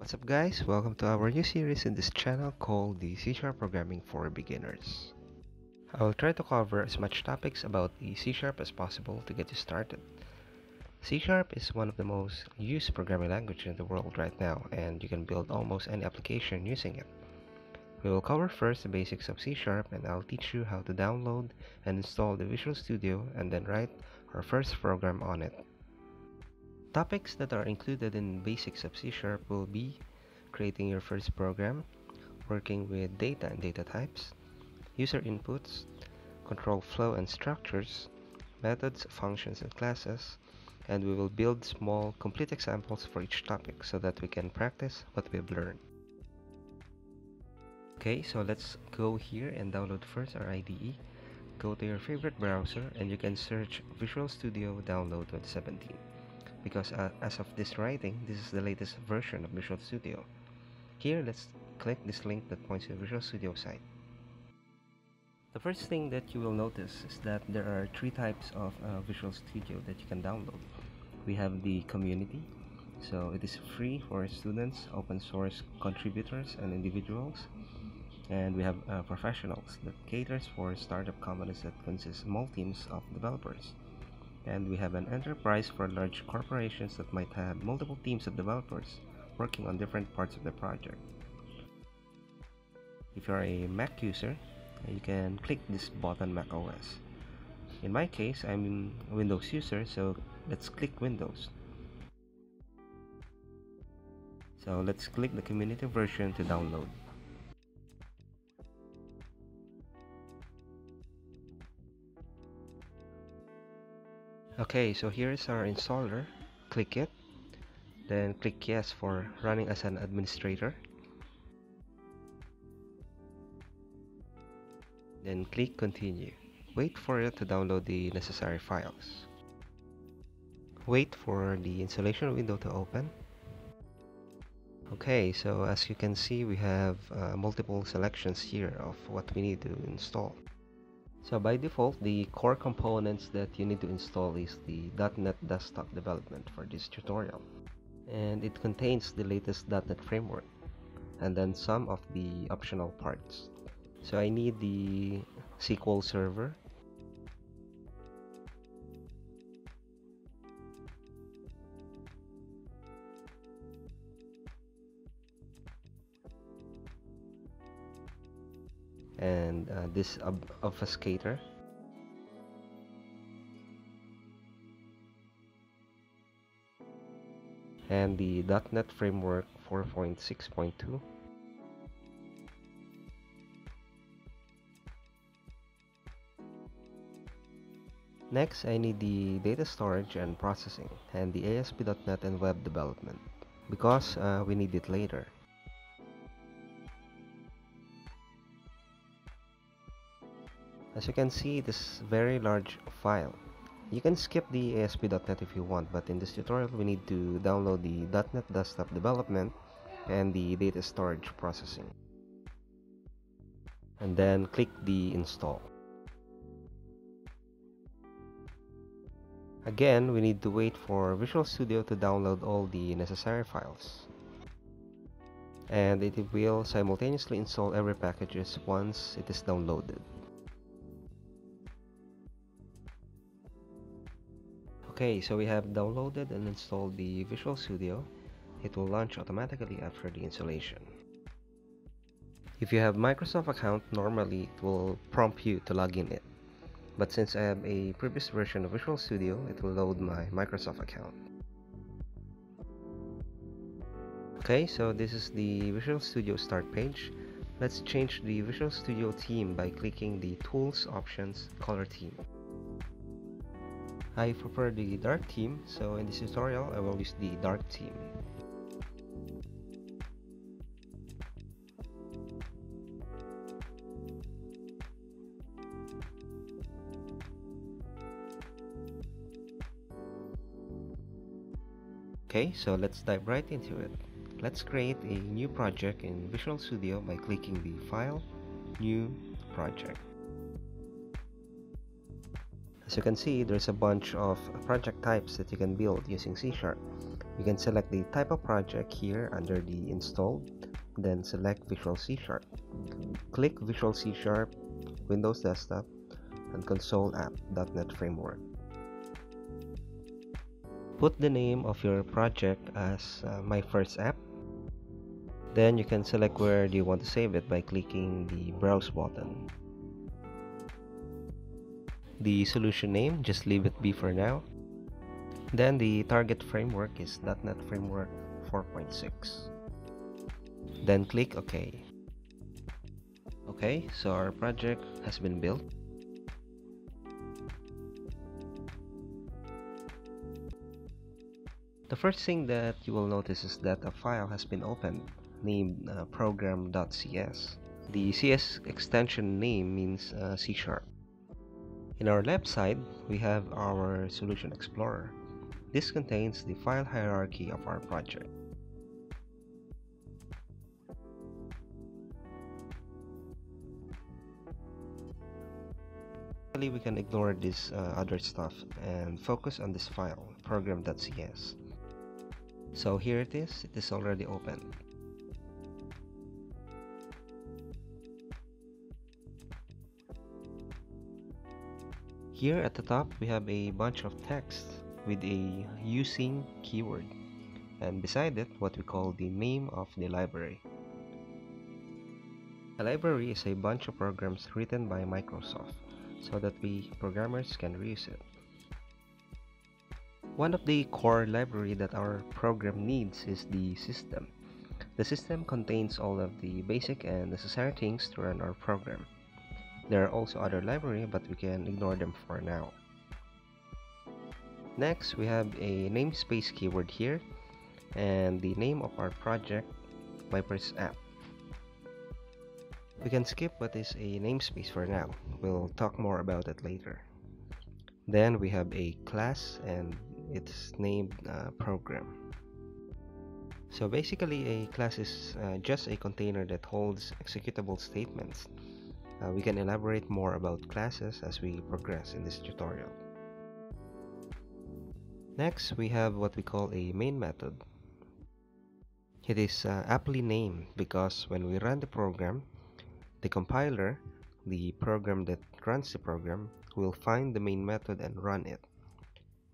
What's up guys, welcome to our new series in this channel called the C# Programming for Beginners. I will try to cover as much topics about the C# as possible to get you started. C# is one of the most used programming languages in the world right now, and you can build almost any application using it. We will cover first the basics of C# and I'll teach you how to download and install the Visual Studio and then write our first program on it. Topics that are included in basics of C# will be creating your first program, working with data and data types, user inputs, control flow and structures, methods, functions, and classes, and we will build small, complete examples for each topic so that we can practice what we've learned. Okay, so let's go here and download first our IDE. Go to your favorite browser and you can search Visual Studio Download 2017 because as of this writing, this is the latest version of Visual Studio. Here, let's click this link that points to the Visual Studio site. The first thing that you will notice is that there are three types of Visual Studio that you can download. We have the community, so it is free for students, open source contributors, and individuals. And we have professionals that caters for startup companies that consist of small teams of developers. And we have an enterprise for large corporations that might have multiple teams of developers working on different parts of the project. If you're a Mac user, you can click this button Mac OS. In my case, I'm a Windows user, so let's click Windows. So let's click the community version to download. Okay, so here is our installer. Click it, then click yes for running as an administrator. Then click continue. Wait for it to download the necessary files. Wait for the installation window to open. Okay, so as you can see, we have multiple selections here of what we need to install. So by default, the core components that you need to install is the .NET Desktop development for this tutorial. And it contains the latest .NET framework and then some of the optional parts. So I need the SQL Server, and this obfuscator, and the .NET Framework 4.6.2, Next, I need the data storage and processing, and the ASP.NET and web development, because we need it later. As you can see, this very large file. You can skip the ASP.NET if you want, but in this tutorial we need to download the .NET Desktop development and the data storage processing. And then click the install. Again, we need to wait for Visual Studio to download all the necessary files. And it will simultaneously install every packages once it is downloaded. Okay, so we have downloaded and installed the Visual Studio. It will launch automatically after the installation. If you have Microsoft account, normally it will prompt you to log in it. But since I have a previous version of Visual Studio, it will load my Microsoft account. Okay, so this is the Visual Studio start page. Let's change the Visual Studio theme by clicking the Tools Options Color Theme. I prefer the dark theme, so in this tutorial I will use the dark theme. Okay, so let's dive right into it. Let's create a new project in Visual Studio by clicking the File, New, Project. As you can see, there's a bunch of project types that you can build using C#. You can select the type of project here under the installed, then select Visual C Sharp. Click Visual C Sharp, Windows Desktop, and Console App.NET Framework. Put the name of your project as My First App. Then you can select where do you want to save it by clicking the Browse button. The solution name, just leave it be for now. Then the target framework is .NET Framework 4.6. Then click OK. Okay, so our project has been built. The first thing that you will notice is that a file has been opened named program.cs. The CS extension name means C#. In our left side, we have our Solution Explorer. This contains the file hierarchy of our project. We can ignore this other stuff and focus on this file, program.cs. So here it is already open. Here at the top, we have a bunch of text with a using keyword, and beside it, what we call the name of the library. A library is a bunch of programs written by Microsoft so that we programmers can reuse it. One of the core library that our program needs is the system. The system contains all of the basic and necessary things to run our program. There are also other libraries, but we can ignore them for now. Next, we have a namespace keyword here and the name of our project, My First App. We can skip what is a namespace for now. We'll talk more about it later. Then we have a class and it's named program. So basically a class is just a container that holds executable statements. We can elaborate more about classes as we progress in this tutorial. Next, we have what we call a main method. It is aptly named because when we run the program, the compiler, the program that runs the program, will find the main method and run it.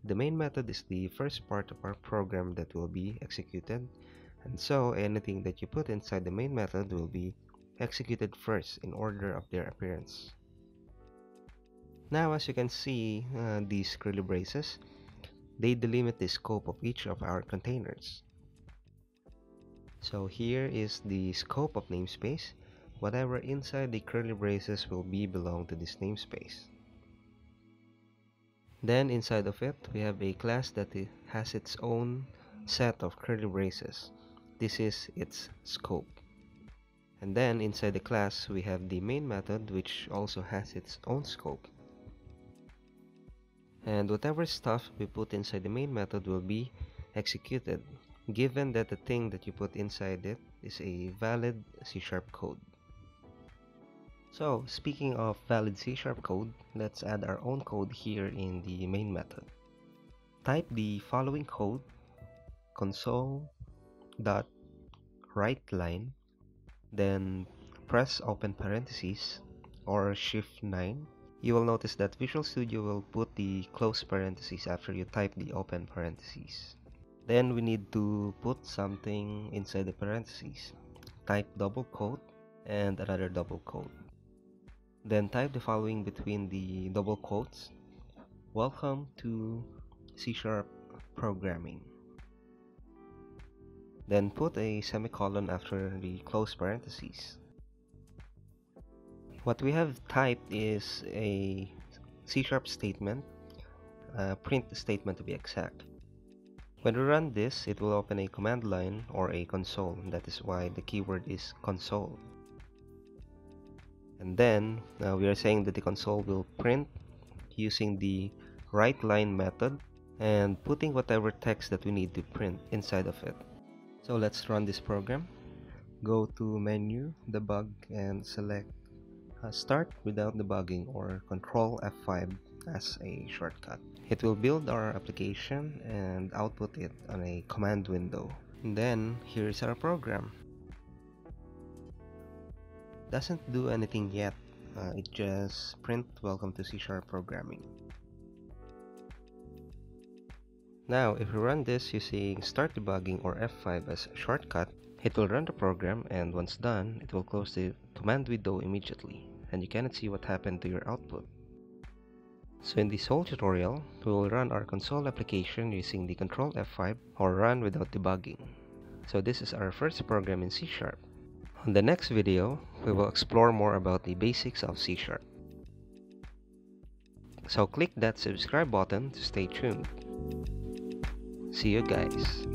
The main method is the first part of our program that will be executed, and so anything that you put inside the main method will be executed first in order of their appearance. Now, as you can see, these curly braces, they delimit the scope of each of our containers. So here is the scope of namespace. Whatever inside the curly braces will belong to this namespace. Then inside of it, we have a class that has its own set of curly braces. This is its scope. And then inside the class, we have the main method, which also has its own scope. And whatever stuff we put inside the main method will be executed, given that the thing that you put inside it is a valid C# code. So, speaking of valid C# code, let's add our own code here in the main method. Type the following code, console.writeLine, then press open parentheses or Shift 9. You will notice that Visual Studio will put the close parentheses after you type the open parentheses. Then we need to put something inside the parentheses. Type double quote and another double quote. Then type the following between the double quotes. Welcome to C# programming. Then put a semicolon after the close parentheses. What we have typed is a C# statement, print statement to be exact. When we run this, it will open a command line or a console. That is why the keyword is console. And then we are saying that the console will print using the writeLine method and putting whatever text that we need to print inside of it. So let's run this program. Go to menu, debug, and select start without debugging or Control F5 as a shortcut. It will build our application and output it on a command window. And then here's our program. Doesn't do anything yet. It just print welcome to C# programming. Now if we run this using start debugging or F5 as a shortcut, it will run the program, and once done, it will close the command window immediately, and you cannot see what happened to your output. So in this whole tutorial, we will run our console application using the Control F5 or run without debugging. So this is our first program in C#. On the next video, we will explore more about the basics of C#. So click that subscribe button to stay tuned. See you guys.